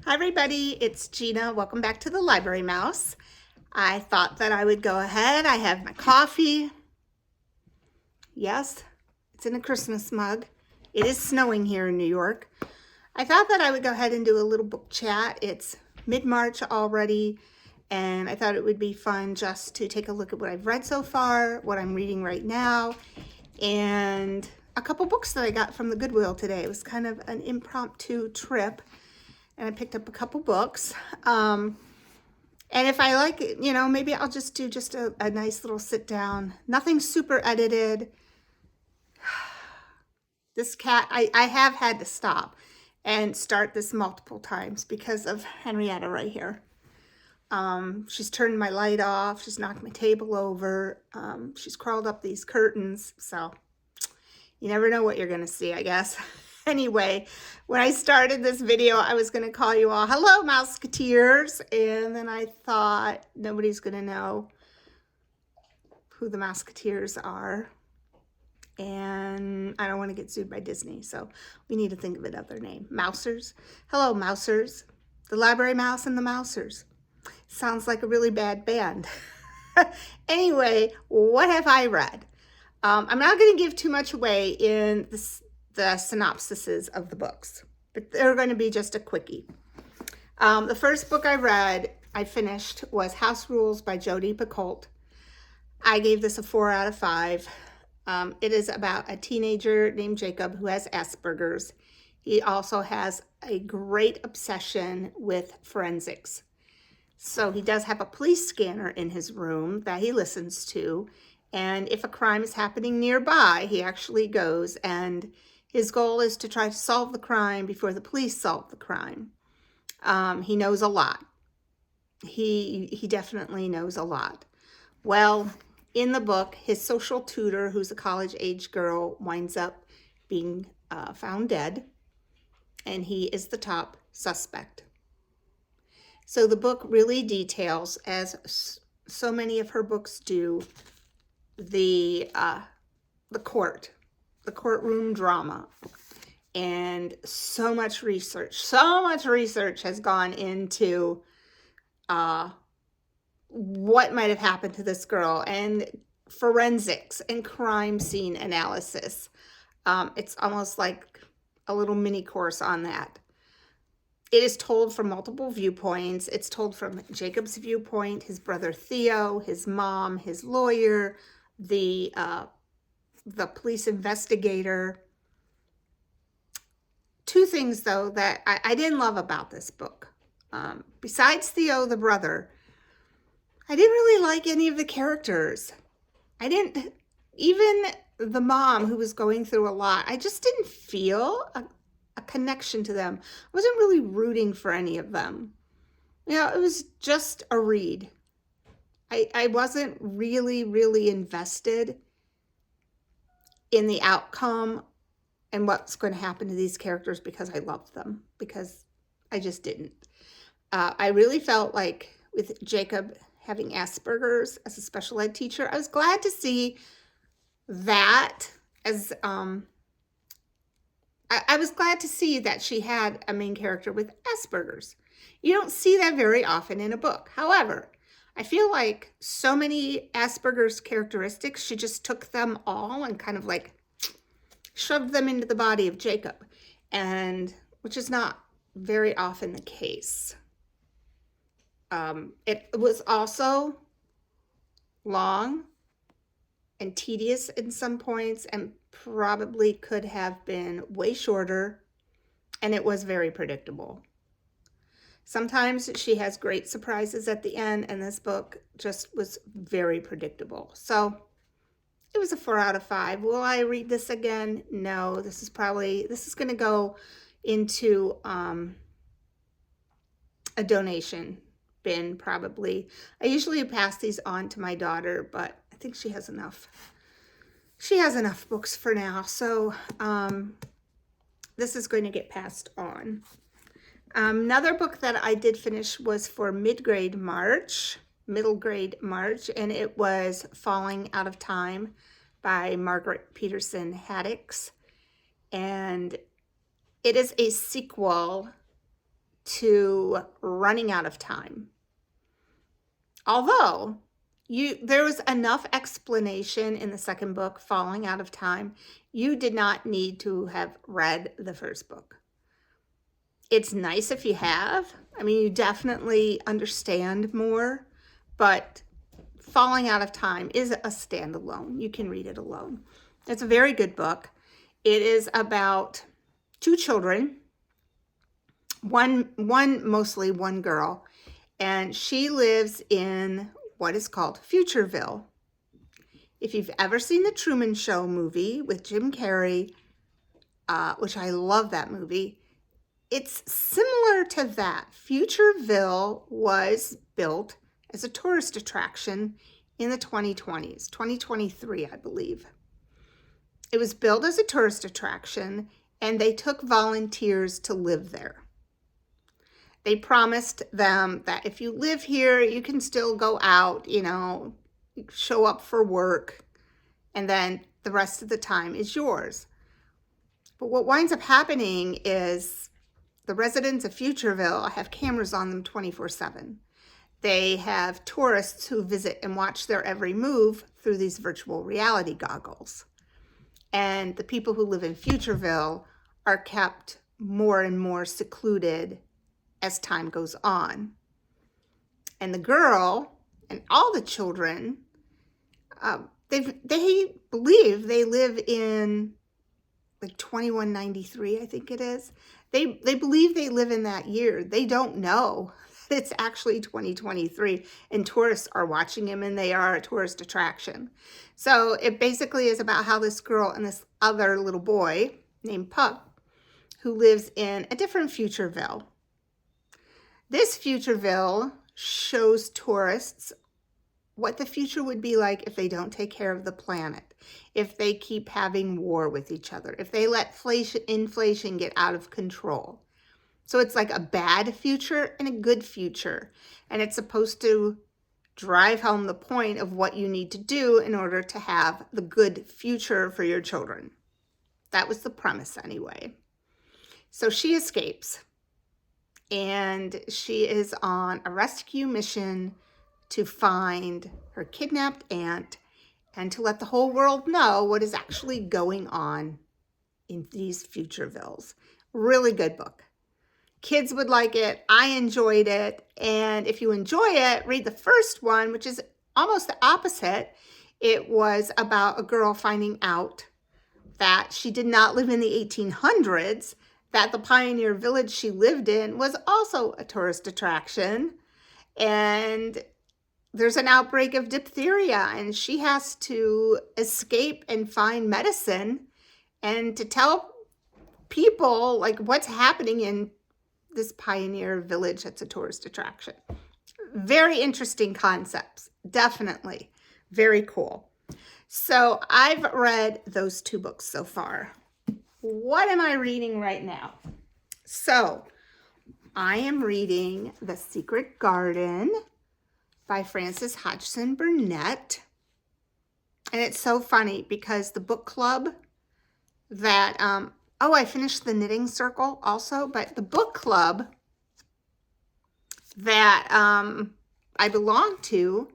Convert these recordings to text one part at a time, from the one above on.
Hi everybody, it's Gina. Welcome back to the Library Mouse. I thought that I would go ahead. I have my coffee. Yes, it's in a Christmas mug. It is snowing here in New York. I thought that I would go ahead and do a little book chat. It's mid-March already, and I thought it would be fun just to take a look at what I've read so far, what I'm reading right now, and a couple books that I got from the Goodwill today. It was kind of an impromptu trip. And I picked up a couple books. And if I like it, maybe I'll just do just a nice little sit down. Nothing super edited. This cat, I have had to stop and start this multiple times because of Henrietta right here. She's turned my light off. She's knocked my table over. She's crawled up these curtains. So you never know what you're going to see, I guess. Anyway, when I started this video, I was going to call you all, hello, Mouseketeers. And then I thought nobody's going to know who the Mouseketeers are. And I don't want to get sued by Disney. So we need to think of another name. Mousers. Hello, Mousers. The Library Mouse and the Mousers. Sounds like a really bad band. Anyway, what have I read? I'm not going to give too much away in the synopsises of the books, but they're going to be just a quickie. The first book I finished was House Rules by Jodi Picoult. I gave this a 4 out of 5. It is about a teenager named Jacob who has Asperger's. He also has a great obsession with forensics. So he does have a police scanner in his room that he listens to. And if a crime is happening nearby, he actually goes, and his goal is to try to solve the crime before the police solve the crime. He knows a lot. He definitely knows a lot. Well, in the book, his social tutor, who's a college-age girl, winds up being found dead, and he is the top suspect. So the book really details, as so many of her books do, the courtroom drama, and so much research has gone into what might have happened to this girl, and forensics and crime scene analysis. It's almost like a little mini course on that. It is told from multiple viewpoints. It's told from Jacob's viewpoint, his brother Theo, his mom, his lawyer, the police investigator. Two things, though, that I didn't love about this book. Besides Theo, the brother, I didn't really like any of the characters. Even the mom, who was going through a lot, I just didn't feel a connection to them. I wasn't really rooting for any of them. It was just a read. I wasn't really invested in the outcome and what's going to happen to these characters because I loved them, because I just didn't. I really felt like with Jacob having Asperger's as a special ed teacher, I was glad to see that as I was glad to see that she had a main character with Asperger's. You don't see that very often in a book. However, I feel like so many Asperger's characteristics, she just took them all and kind of like shoved them into the body of Jacob, and which is not very often the case. It was also long and tedious in some points, and probably could have been way shorter, and it was very predictable. Sometimes she has great surprises at the end, and this book just was very predictable. So it was a 4 out of 5. Will I read this again? No. This is going to go into a donation bin, probably. I usually pass these on to my daughter, but I think she has enough. She has enough books for now, so this is going to get passed on. Another book that I did finish was for middle grade March, and it was Falling Out of Time by Margaret Peterson Haddix. And it is a sequel to running out of time. Although there was enough explanation in the second book, Falling Out of Time, you did not need to have read the first book. It's nice if you have. I mean, you definitely understand more, but Falling Out of Time is a standalone. You can read it alone. It's a very good book. It is about two children, mostly one girl, and she lives in what is called Futureville. If you've ever seen the Truman Show movie with Jim Carrey, which I love that movie, it's similar to that. Futureville was built as a tourist attraction in the 2020s, 2023, I believe. It was built as a tourist attraction, and they took volunteers to live there. They promised them that if you live here, you can still go out, show up for work, and then the rest of the time is yours. But what winds up happening is the residents of Futureville have cameras on them 24/7. They have tourists who visit and watch their every move through these virtual reality goggles. And the people who live in Futureville are kept more and more secluded as time goes on. And the girl and all the children, they believe they live in like 2193, I think it is. They believe they live in that year. They don't know that it's actually 2023, and tourists are watching them, and they are a tourist attraction. So it basically is about how this girl and this other little boy named Pup, who lives in a different Futureville. This Futureville shows tourists what the future would be like if they don't take care of the planet, if they keep having war with each other, if they let inflation get out of control. So it's like a bad future and a good future. And it's supposed to drive home the point of what you need to do in order to have the good future for your children. That was the premise anyway. So she escapes, and she is on a rescue mission to find her kidnapped aunt and to let the whole world know what is actually going on in these Futurevilles. Really good book. Kids would like it. I enjoyed it. And if you enjoy it, read the first one, which is almost the opposite. It was about a girl finding out that she did not live in the 1800s, that the pioneer village she lived in was also a tourist attraction. And there's an outbreak of diphtheria, and she has to escape and find medicine and to tell people like what's happening in this pioneer village that's a tourist attraction. Very interesting concepts, definitely. Very cool. So I've read those two books so far. What am I reading right now? So I am reading The Secret Garden by Frances Hodgson Burnett. And it's so funny because the book club that, I finished The Knitting Circle also, but the book club that I belong to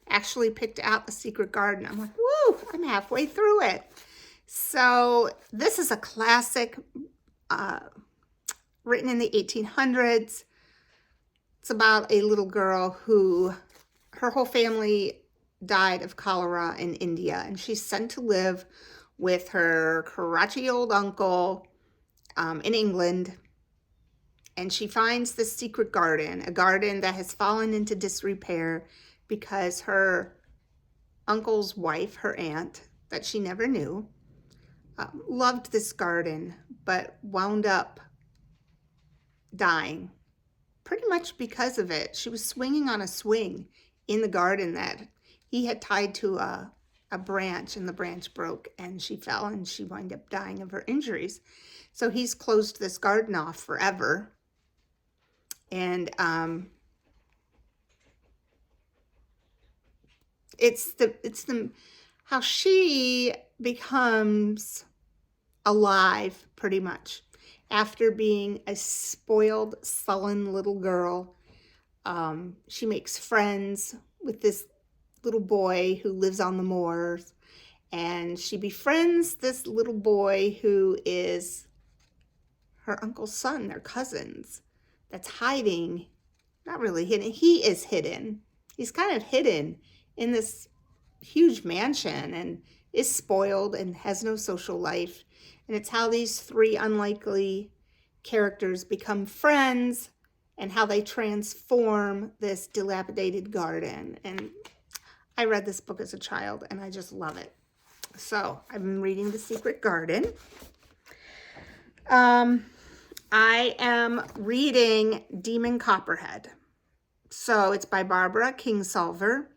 actually picked out The Secret Garden. I'm like, woo, I'm halfway through it. So this is a classic written in the 1800s. It's about a little girl who, her whole family died of cholera in India, and she's sent to live with her crotchety old uncle in England. And she finds this secret garden, a garden that has fallen into disrepair because her uncle's wife, her aunt, that she never knew, loved this garden, but wound up dying pretty much because of it. She was swinging on a swing in the garden that he had tied to a branch, and the branch broke and she fell and she wound up dying of her injuries. So he's closed this garden off forever. And it's the how she becomes alive pretty much. After being a spoiled, sullen little girl, she makes friends with this little boy who lives on the moors, and she befriends this little boy who is her uncle's son. They're cousins. That's hiding, not really hidden. He is hidden. He's kind of hidden in this huge mansion and is spoiled and has no social life. And it's how these three unlikely characters become friends and how they transform this dilapidated garden. And I read this book as a child and I just love it. So I've been reading The Secret Garden. I am reading Demon Copperhead. So it's by Barbara Kingsolver.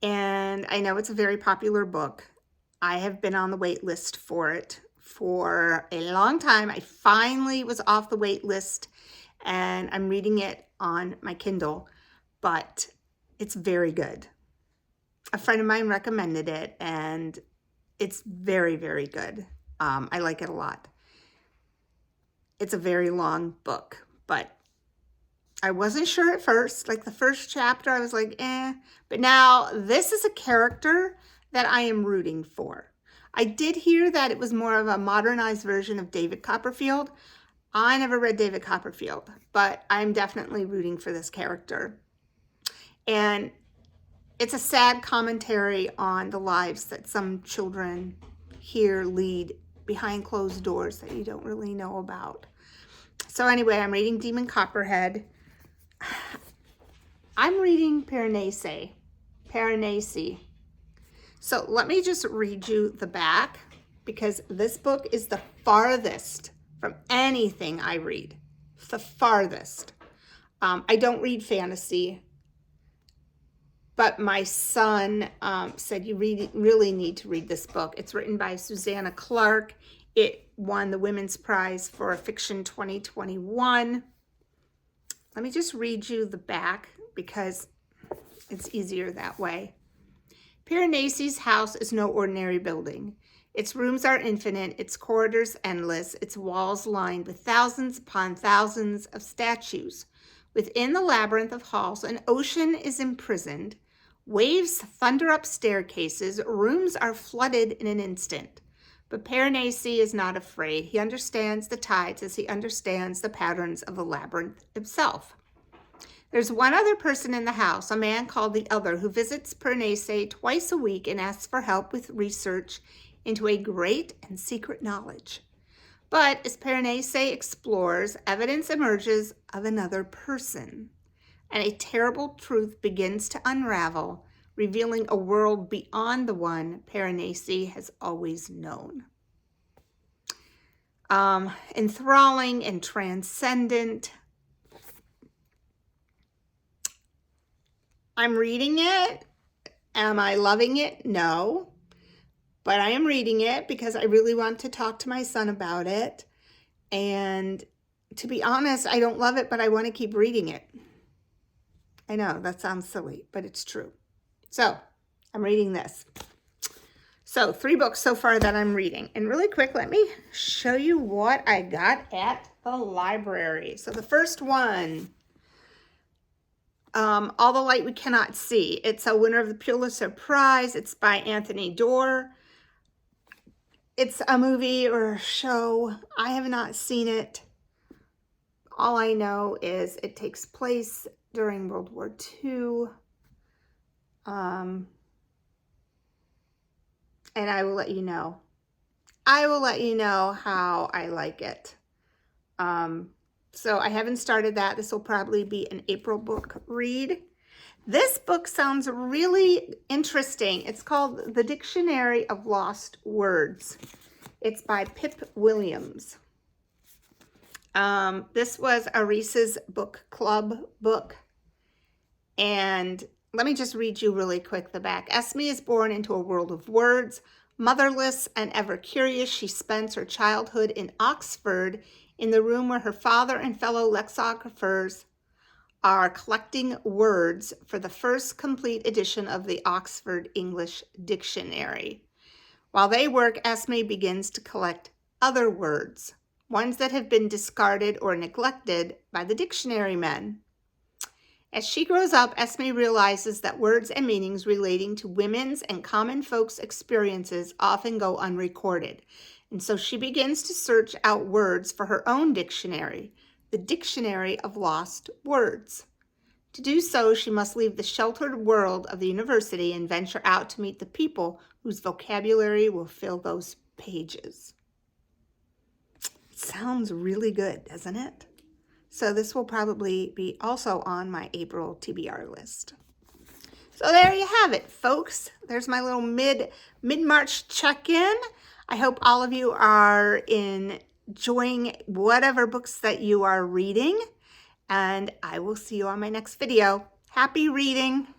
And I know it's a very popular book. I have been on the wait list for it for a long time. I finally was off the wait list and I'm reading it on my Kindle, but it's very good. A friend of mine recommended it and it's very, very good. I like it a lot. It's a very long book, but I wasn't sure at first. Like the first chapter, I was like, eh. But now this is a character that I am rooting for. I did hear that it was more of a modernized version of David Copperfield. I never read David Copperfield, but I'm definitely rooting for this character. And it's a sad commentary on the lives that some children here lead behind closed doors that you don't really know about. So anyway, I'm reading Demon Copperhead. I'm reading Piranesi. So let me just read you the back because this book is the farthest from anything I read. It's the farthest. I don't read fantasy, but my son said you really need to read this book. It's written by Susanna Clark. It won the Women's Prize for Fiction 2021. Let me just read you the back because it's easier that way. Piranesi's house is no ordinary building. Its rooms are infinite, its corridors endless, its walls lined with thousands upon thousands of statues. Within the labyrinth of halls, an ocean is imprisoned. Waves thunder up staircases. Rooms are flooded in an instant. But Piranesi is not afraid. He understands the tides as he understands the patterns of the labyrinth itself. There's one other person in the house, a man called the Other, who visits Piranesi twice a week and asks for help with research into a great and secret knowledge. But as Piranesi explores, evidence emerges of another person, and a terrible truth begins to unravel, revealing a world beyond the one Piranesi has always known. Enthralling and transcendent. I'm reading it. Am I loving it? No. But I am reading it because I really want to talk to my son about it. And to be honest, I don't love it, but I want to keep reading it. I know that sounds silly, but it's true. So I'm reading this. So 3 books so far that I'm reading. And really quick, let me show you what I got at the library. So the first one, All the Light We Cannot See. It's a winner of the Pulitzer Prize. It's by Anthony Doerr. It's a movie or a show. I have not seen it. All I know is it takes place during World War II. And I will let you know. I will let you know how I like it. So I haven't started that. This will probably be an April book read. This book sounds really interesting. It's called The Dictionary of Lost Words. It's by Pip Williams. This was a Reese's Book Club book. And let me just read you really quick the back. Esme is born into a world of words. Motherless and ever curious, she spends her childhood in Oxford in the room where her father and fellow lexicographers are collecting words for the first complete edition of the Oxford English Dictionary. While they work, Esme begins to collect other words ones that have been discarded or neglected by the dictionary men. As she grows up, Esme realizes that words and meanings relating to women's and common folks' experiences often go unrecorded. And so she begins to search out words for her own dictionary, the Dictionary of Lost Words. To do so, she must leave the sheltered world of the university and venture out to meet the people whose vocabulary will fill those pages. Sounds really good, doesn't it? So this will probably be also on my April TBR list. So there you have it, folks. There's my little mid-March check-in. I hope all of you are enjoying whatever books that you are reading, and I will see you on my next video. Happy reading!